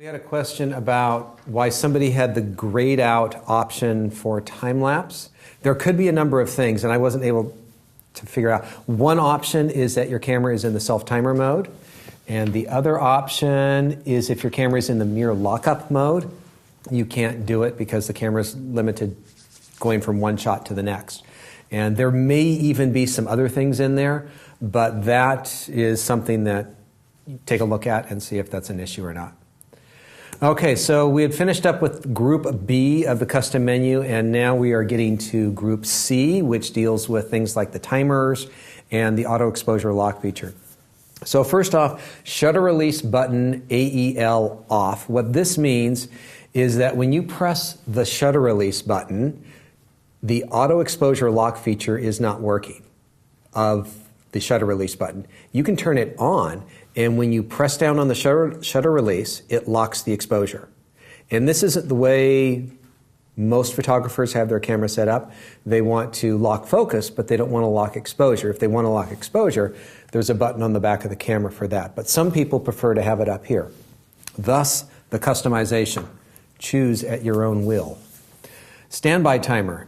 We had a question about why somebody had the grayed out option for time lapse. There could be a number of things, and I wasn't able to figure out. One option is that your camera is in the self-timer mode, and the other option is if your camera is in the mirror lockup mode, you can't do it because the camera is limited going from one shot to the next. And there may even be some other things in there, but that is something that you take a look at and see if that's an issue or not. Okay, so we had finished up with Group B of the custom menu, and now we are getting to Group C, which deals with things like the timers and the auto exposure lock feature. So first off, shutter release button AEL off. What this means is that when you press the shutter release button, the auto exposure lock feature is not working of the shutter release button. You can turn it on, and when you press down on the shutter release, it locks the exposure. And this isn't the way most photographers have their camera set up. They want to lock focus, but they don't want to lock exposure. If they want to lock exposure, there's a button on the back of the camera for that. But some people prefer to have it up here. Thus, the customization. Choose at your own will. Standby timer.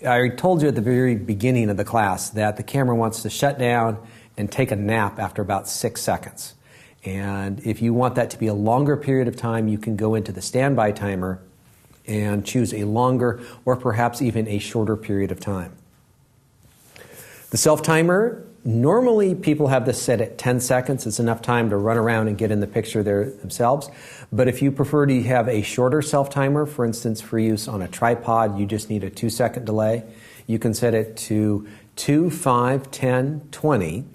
I told you at the very beginning of the class that the camera wants to shut down and take a nap after about 6 seconds. And if you want that to be a longer period of time, you can go into the standby timer and choose a longer or perhaps even a shorter period of time. The self-timer, normally people have this set at 10 seconds. It's enough time to run around and get in the picture there themselves. But if you prefer to have a shorter self-timer, for instance, for use on a tripod, you just need a 2-second delay. You can set it to 2, 5, 10, 20.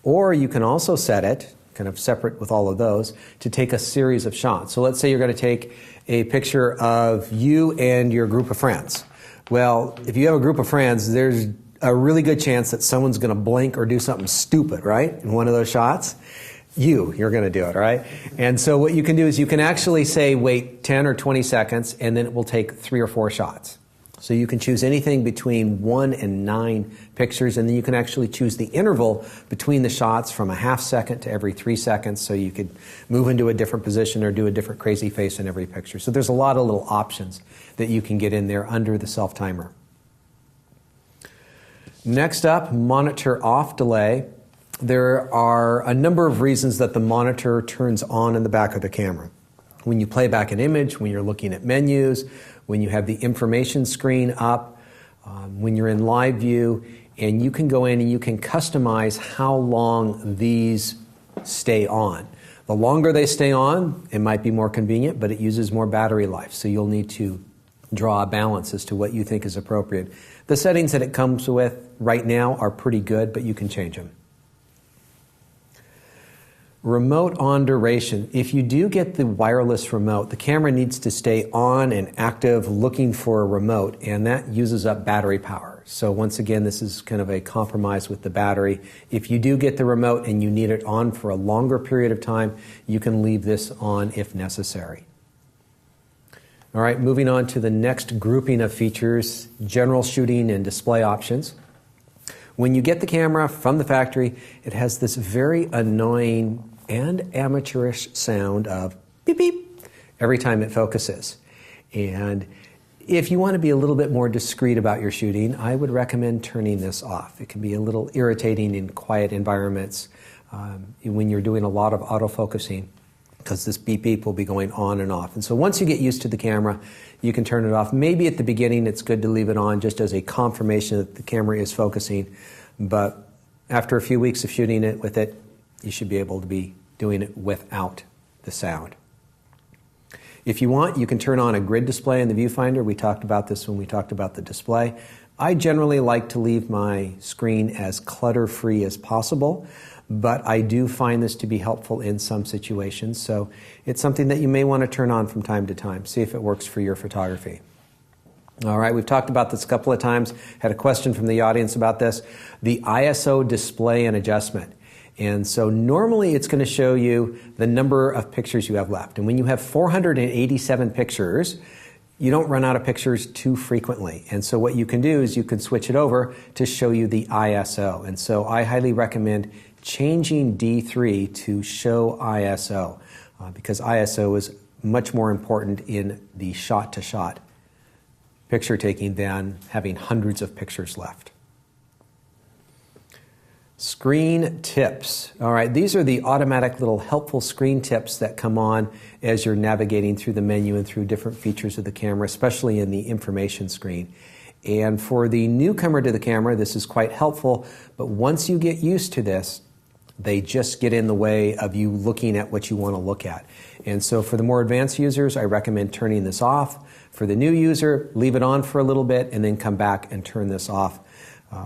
Or you can also set it, kind of separate with all of those, to take a series of shots. So let's say you're going to take a picture of you and your group of friends. Well, if you have a group of friends, there's a really good chance that someone's going to blink or do something stupid, right, in one of those shots. You're going to do it, right? And so what you can do is you can actually say wait 10 or 20 seconds, and then it will take 3 or 4 shots. So you can choose anything between 1 and 9 pictures, and then you can actually choose the interval between the shots from a half second to every 3 seconds, so you could move into a different position or do a different crazy face in every picture. So there's a lot of little options that you can get in there under the self-timer. Next up, monitor off delay. There are a number of reasons that the monitor turns on in the back of the camera. When you play back an image, when you're looking at menus, when you have the information screen up, when you're in live view, and you can go in and you can customize how long these stay on. The longer they stay on, it might be more convenient, but it uses more battery life, so you'll need to draw a balance as to what you think is appropriate. The settings that it comes with right now are pretty good, but you can change them. Remote on duration. If you do get the wireless remote, the camera needs to stay on and active looking for a remote, and that uses up battery power. So once again, this is kind of a compromise with the battery. If you do get the remote and you need it on for a longer period of time, you can leave this on if necessary. All right, moving on to the next grouping of features, general shooting and display options. When you get the camera from the factory, it has this very annoying and amateurish sound of beep beep every time it focuses. And if you want to be a little bit more discreet about your shooting, I would recommend turning this off. It can be a little irritating in quiet environments when you're doing a lot of autofocusing, because this beep beep will be going on and off. And so once you get used to the camera, you can turn it off. Maybe at the beginning it's good to leave it on just as a confirmation that the camera is focusing, but after a few weeks of shooting it with it, you should be able to be doing it without the sound. If you want, you can turn on a grid display in the viewfinder. We talked about this when we talked about the display. I generally like to leave my screen as clutter-free as possible, but I do find this to be helpful in some situations, so it's something that you may want to turn on from time to time. See if it works for your photography. All right, we've talked about this a couple of times. Had a question from the audience about this. The ISO display and adjustment. And so normally it's going to show you the number of pictures you have left. And when you have 487 pictures, you don't run out of pictures too frequently. And so what you can do is you can switch it over to show you the ISO. And so I highly recommend changing D3 to show ISO because ISO is much more important in the shot-to-shot picture taking than having hundreds of pictures left. Screen tips. All right, these are the automatic little helpful screen tips that come on as you're navigating through the menu and through different features of the camera, especially in the information screen. And for the newcomer to the camera, this is quite helpful, but once you get used to this, they just get in the way of you looking at what you want to look at. And so for the more advanced users, I recommend turning this off. For the new user, leave it on for a little bit and then come back and turn this off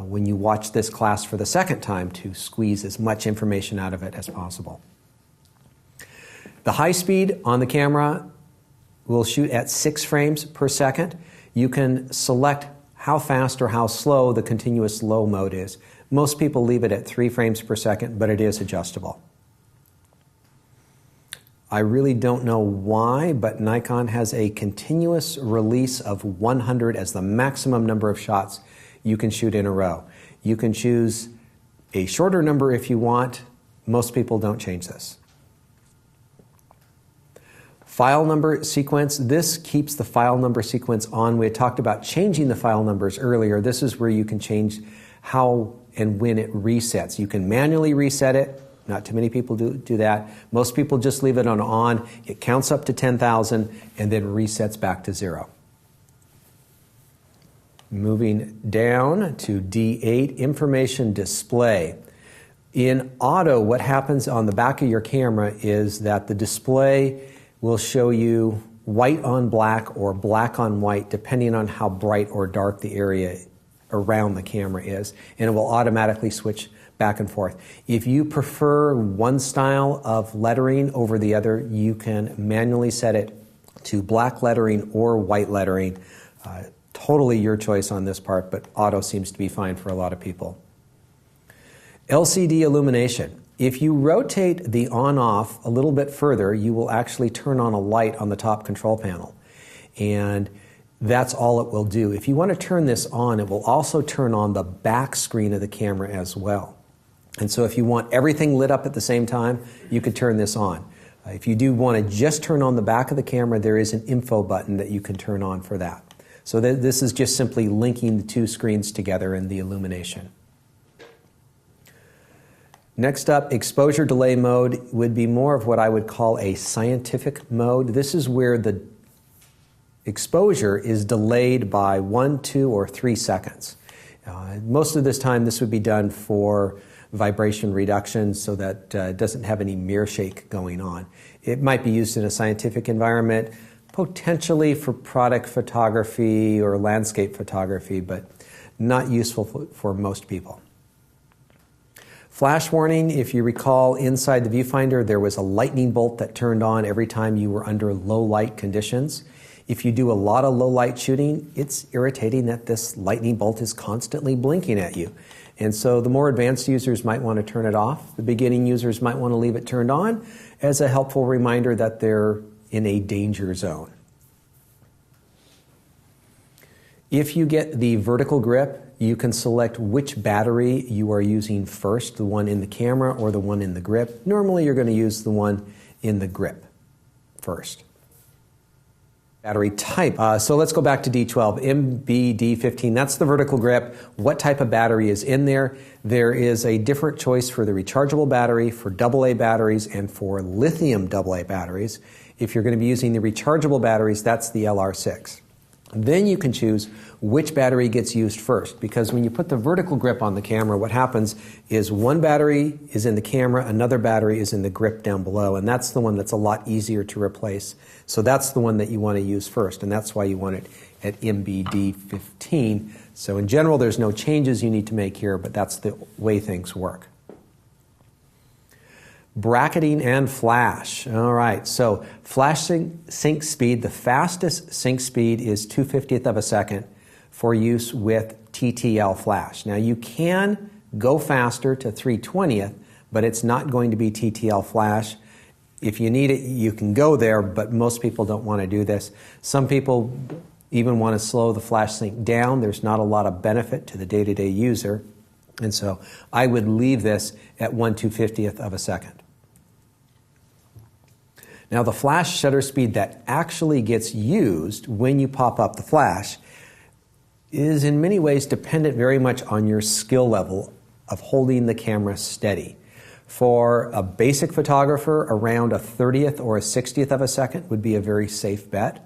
when you watch this class for the second time to squeeze as much information out of it as possible. The high speed on the camera will shoot at 6 frames per second. You can select how fast or how slow the continuous low mode is. Most people leave it at 3 frames per second, but it is adjustable. I really don't know why, but Nikon has a continuous release of 100 as the maximum number of shots you can shoot in a row. You can choose a shorter number if you want. Most people don't change this. File number sequence. This keeps the file number sequence on. We had talked about changing the file numbers earlier. This is where you can change how and when it resets. You can manually reset it. Not too many people do that. Most people just leave it on. It counts up to 10,000 and then resets back to 0. Moving down to D8, information display. In auto, what happens on the back of your camera is that the display will show you white on black or black on white, depending on how bright or dark the area around the camera is, and it will automatically switch back and forth. If you prefer one style of lettering over the other, you can manually set it to black lettering or white lettering. Totally your choice on this part, but auto seems to be fine for a lot of people. LCD illumination. If you rotate the on-off a little bit further, you will actually turn on a light on the top control panel. And that's all it will do. If you want to turn this on, it will also turn on the back screen of the camera as well. And so if you want everything lit up at the same time, you could turn this on. If you do want to just turn on the back of the camera, there is an info button that you can turn on for that. So this is just simply linking the two screens together in the illumination. Next up, exposure delay mode would be more of what I would call a scientific mode. This is where the exposure is delayed by 1, 2, or 3 seconds. Most of this time, this would be done for vibration reduction so that it doesn't have any mirror shake going on. It might be used in a scientific environment, potentially for product photography or landscape photography, but not useful for most people. Flash warning, if you recall, inside the viewfinder there was a lightning bolt that turned on every time you were under low light conditions. If you do a lot of low light shooting, it's irritating that this lightning bolt is constantly blinking at you. And so the more advanced users might want to turn it off. The beginning users might want to leave it turned on as a helpful reminder that they're in a danger zone. If you get the vertical grip, you can select which battery you are using first, the one in the camera or the one in the grip. Normally you're going to use the one in the grip first. Battery type. So let's go back to D12, MBD15. That's the vertical grip. What type of battery is in there? There is a different choice for the rechargeable battery, for AA batteries, and for lithium AA batteries. If you're going to be using the rechargeable batteries, that's the LR6. Then you can choose which battery gets used first, because when you put the vertical grip on the camera, what happens is one battery is in the camera, another battery is in the grip down below, and that's the one that's a lot easier to replace. So that's the one that you want to use first, and that's why you want it at MBD15. So in general, there's no changes you need to make here, but that's the way things work. Bracketing and flash. All right, so flash sync speed, the fastest sync speed is 2/50th of a second for use with TTL flash. Now you can go faster to 3/20th, but it's not going to be TTL flash. If you need it, you can go there, but most people don't want to do this. Some people even want to slow the flash sync down. There's not a lot of benefit to the day-to-day user, and so I would leave this at 1/250th of a second. Now the flash shutter speed that actually gets used when you pop up the flash is in many ways dependent very much on your skill level of holding the camera steady. For a basic photographer, around a 30th or a 60th of a second would be a very safe bet.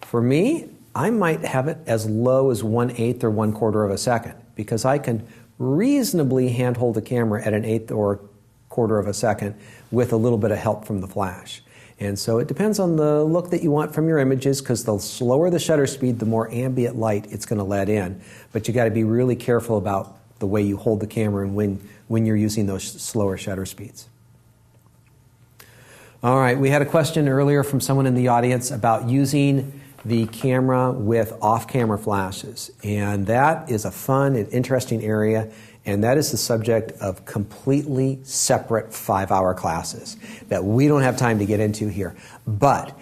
For me, I might have it as low as 1/8 or 1/4 of a second, because I can reasonably handhold the camera at an 1/8 or 1/4 of a second with a little bit of help from the flash. And so it depends on the look that you want from your images, because the slower the shutter speed, the more ambient light it's going to let in. But you got to be really careful about the way you hold the camera and when you're using those slower shutter speeds. All right, we had a question earlier from someone in the audience about using the camera with off-camera flashes. And that is a fun and interesting area, and that is the subject of completely separate 5-hour classes that we don't have time to get into here. But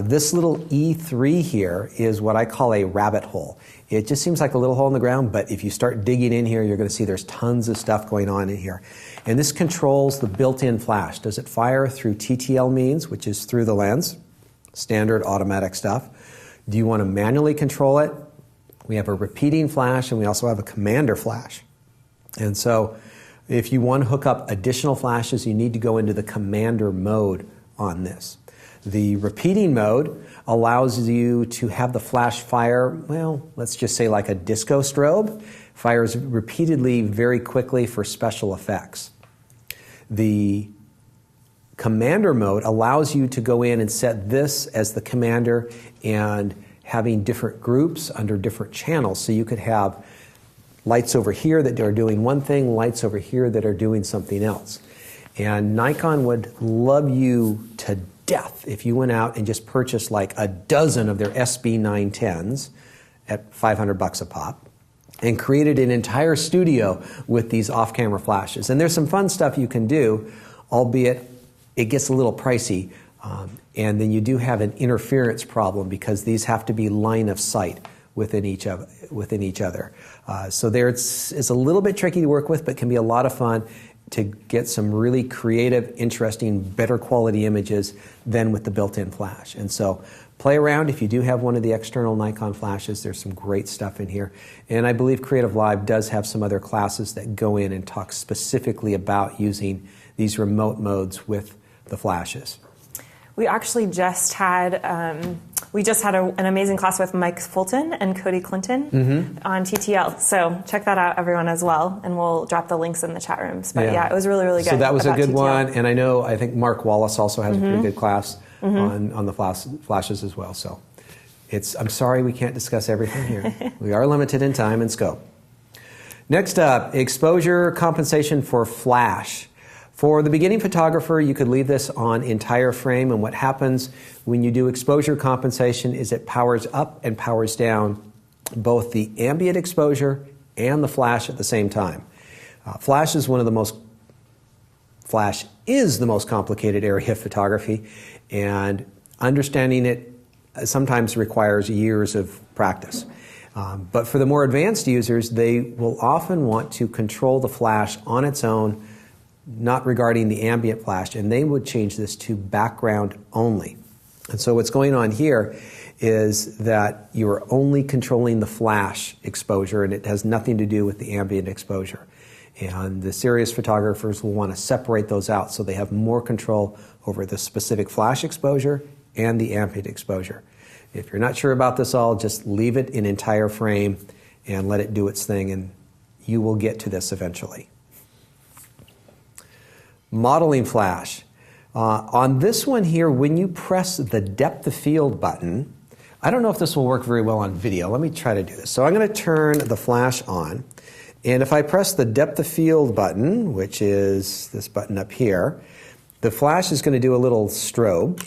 this little E3 here is what I call a rabbit hole. It just seems like a little hole in the ground, but if you start digging in here, you're going to see there's tons of stuff going on in here. And this controls the built-in flash. Does it fire through TTL means, which is through the lens? Standard automatic stuff. Do you want to manually control it? We have a repeating flash, and we also have a commander flash. And so if you want to hook up additional flashes, you need to go into the commander mode on this. The repeating mode allows you to have the flash fire, well, let's just say like a disco strobe, fires repeatedly very quickly for special effects. The commander mode allows you to go in and set this as the commander and having different groups under different channels. So you could have lights over here that are doing one thing, lights over here that are doing something else. And Nikon would love you to death if you went out and just purchased like a dozen of their SB910s at $500 a pop and created an entire studio with these off-camera flashes. And there's some fun stuff you can do, albeit it gets a little pricey. And then you do have an interference problem because these have to be line of sight within each other. So there it's a little bit tricky to work with, but can be a lot of fun to get some really creative, interesting, better quality images than with the built-in flash. And so play around. If you do have one of the external Nikon flashes, there's some great stuff in here. And I believe Creative Live does have some other classes that go in and talk specifically about using these remote modes with the flashes. We actually just had an amazing class with Mike Fulton and Cody Clinton on TTL. So check that out, everyone, as well. And we'll drop the links in the chat rooms. But yeah, it was really, really good. So that was a good TTL. one. And I think Mark Wallace also has a pretty good class on the flashes as well. So I'm sorry we can't discuss everything here. We are limited in time and scope. Next up, exposure compensation for flash. For the beginning photographer, you could leave this on entire frame, and what happens when you do exposure compensation is it powers up and powers down both the ambient exposure and the flash at the same time. Flash is the most complicated area of photography, and understanding it sometimes requires years of practice. But for the more advanced users, they will often want to control the flash on its own, not regarding the ambient flash, and they would change this to background only. And so what's going on here is that you are only controlling the flash exposure, and it has nothing to do with the ambient exposure. And the serious photographers will want to separate those out so they have more control over the specific flash exposure and the ambient exposure. If you're not sure about this all, just leave it in entire frame and let it do its thing, and you will get to this eventually. Modeling flash. On this one here, when you press the depth of field button, I don't know if this will work very well on video. Let me try to do this. So I'm going to turn the flash on, and if I press the depth of field button, which is this button up here, the flash is going to do a little strobe.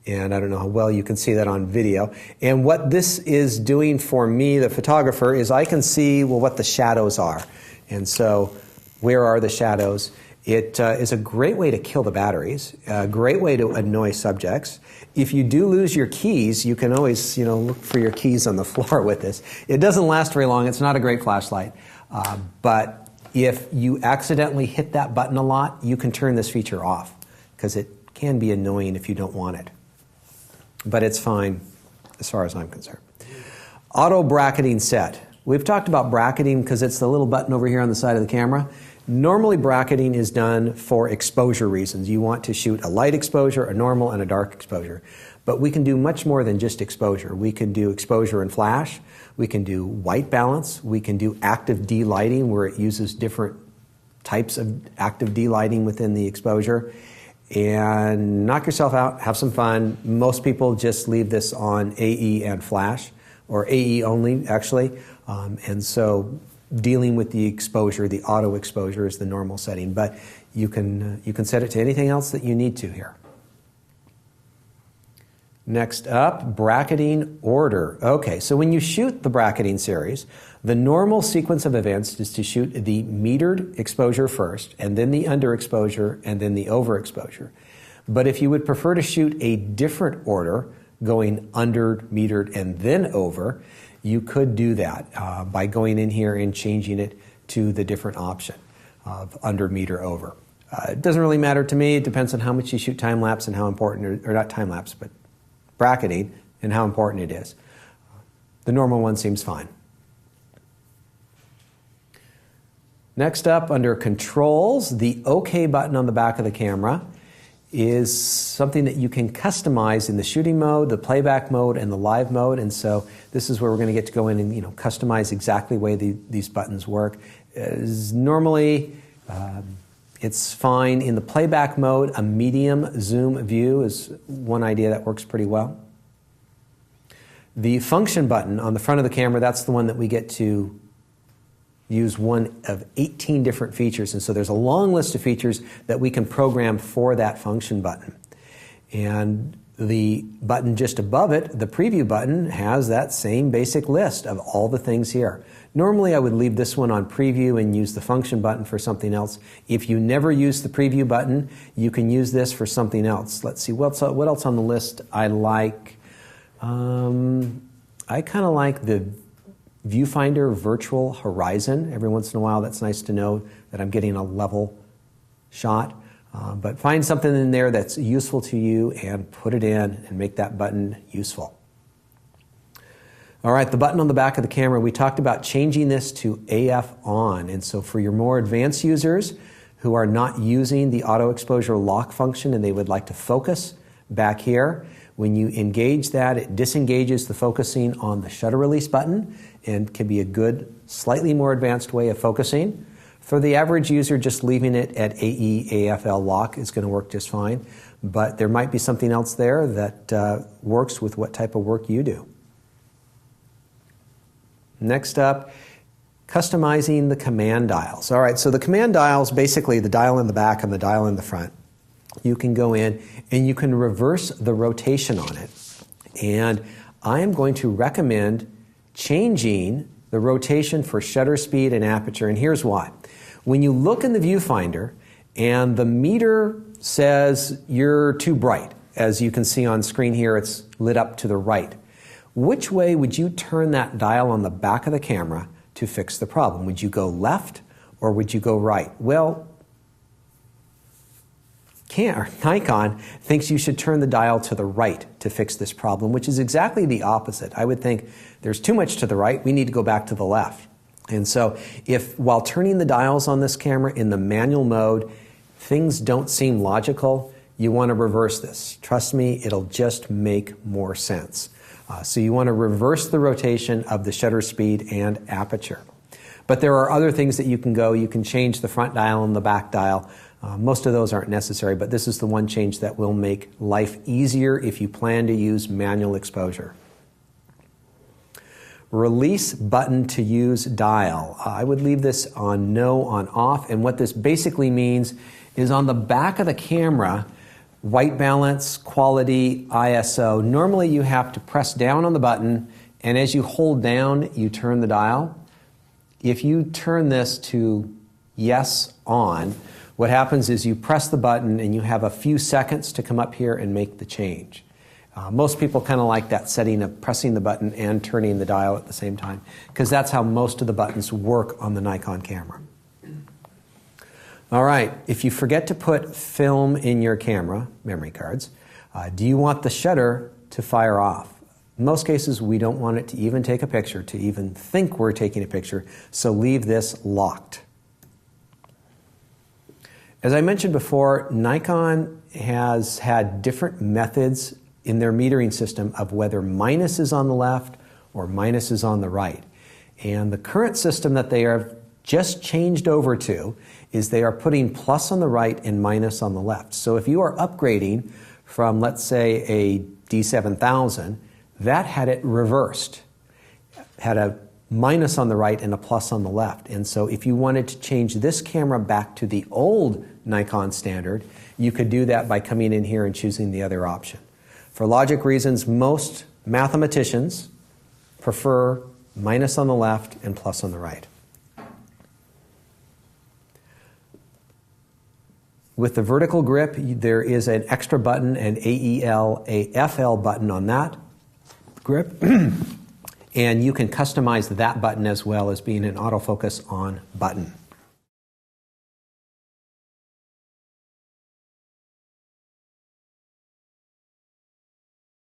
And I don't know how well you can see that on video. And what this is doing for me, the photographer, is I can see, well, what the shadows are. And so where are the shadows? It is a great way to kill the batteries, a great way to annoy subjects. If you do lose your keys, you can always look for your keys on the floor with this. It doesn't last very long. It's not a great flashlight. But if you accidentally hit that button a lot, you can turn this feature off because it can be annoying if you don't want it. But it's fine as far as I'm concerned. Auto bracketing set. We've talked about bracketing because it's the little button over here on the side of the camera. Normally bracketing is done for exposure reasons. You want to shoot a light exposure, a normal, and a dark exposure. But we can do much more than just exposure. We can do exposure and flash. We can do white balance. We can do active D-lighting where it uses different types of active D-lighting within the exposure. And knock yourself out, have some fun. Most people just leave this on AE and flash, or AE only actually. And so dealing with the exposure, the auto exposure is the normal setting. But you can set it to anything else that you need to here. Next up, bracketing order. Okay, so when you shoot the bracketing series, the normal sequence of events is to shoot the metered exposure first, and then the underexposure, and then the overexposure. But if you would prefer to shoot a different order, going under, metered, and then over, you could do that by going in here and changing it to the different option of under, meter, over. It doesn't really matter to me. It depends on how much you shoot time-lapse and how important, or not time-lapse, but bracketing and how important it is. The normal one seems fine. Next up, under controls, the OK button on the back of the camera is something that you can customize in the shooting mode, the playback mode, and the live mode. And so this is where we're going to get to go in and customize exactly the way these buttons work. Normally, it's fine in the playback mode. A medium zoom view is one idea that works pretty well. The function button on the front of the camera, that's the one that we get to use one of 18 different features. And so there's a long list of features that we can program for that function button. And the button just above it, the preview button, has that same basic list of all the things here. Normally I would leave this one on preview and use the function button for something else. If you never use the preview button, you can use this for something else. Let's see, what else on the list I like? I kind of like the Viewfinder Virtual Horizon. Every once in a while, that's nice to know that I'm getting a level shot. But find something in there that's useful to you and put it in and make that button useful. All right, the button on the back of the camera, we talked about changing this to AF on. And so for your more advanced users who are not using the auto exposure lock function and they would like to focus back here, when you engage that, it disengages the focusing on the shutter release button and can be a good, slightly more advanced way of focusing. For the average user, just leaving it at AE, AFL lock is going to work just fine. But there might be something else there that works with what type of work you do. Next up, customizing the command dials. All right, so the command dials, basically the dial in the back and the dial in the front. You can go in and you can reverse the rotation on it. And I am going to recommend changing the rotation for shutter speed and aperture, and here's why. When you look in the viewfinder and the meter says you're too bright, as you can see on screen here, it's lit up to the right. Which way would you turn that dial on the back of the camera to fix the problem? Would you go left or would you go right? Well, Nikon thinks you should turn the dial to the right to fix this problem, which is exactly the opposite. I would think there's too much to the right, we need to go back to the left. And so if while turning the dials on this camera in the manual mode, things don't seem logical, you want to reverse this. Trust me, it'll just make more sense. So you want to reverse the rotation of the shutter speed and aperture. But there are other things that you can go. You can change the front dial and the back dial. Most of those aren't necessary, but this is the one change that will make life easier if you plan to use manual exposure. Release button to use dial. I would leave this on no, on off, and what this basically means is on the back of the camera, white balance, quality, ISO, normally you have to press down on the button, and as you hold down, you turn the dial. If you turn this to yes, on, what happens is you press the button and you have a few seconds to come up here and make the change. Most people kind of like that setting of pressing the button and turning the dial at the same time, because that's how most of the buttons work on the Nikon camera. All right, if you forget to put film in your camera, memory cards, do you want the shutter to fire off? In most cases, we don't want it to even take a picture, to even think we're taking a picture, so leave this locked. As I mentioned before, Nikon has had different methods in their metering system of whether minus is on the left or minus is on the right. And the current system that they have just changed over to is they are putting plus on the right and minus on the left. So if you are upgrading from, let's say, a D7000, that had it reversed, had a minus on the right and a plus on the left. And so if you wanted to change this camera back to the old Nikon standard, you could do that by coming in here and choosing the other option. For logic reasons, most mathematicians prefer minus on the left and plus on the right. With the vertical grip, there is an extra button, an AEL, a FL button on that grip. And you can customize that button as well as being an autofocus on button.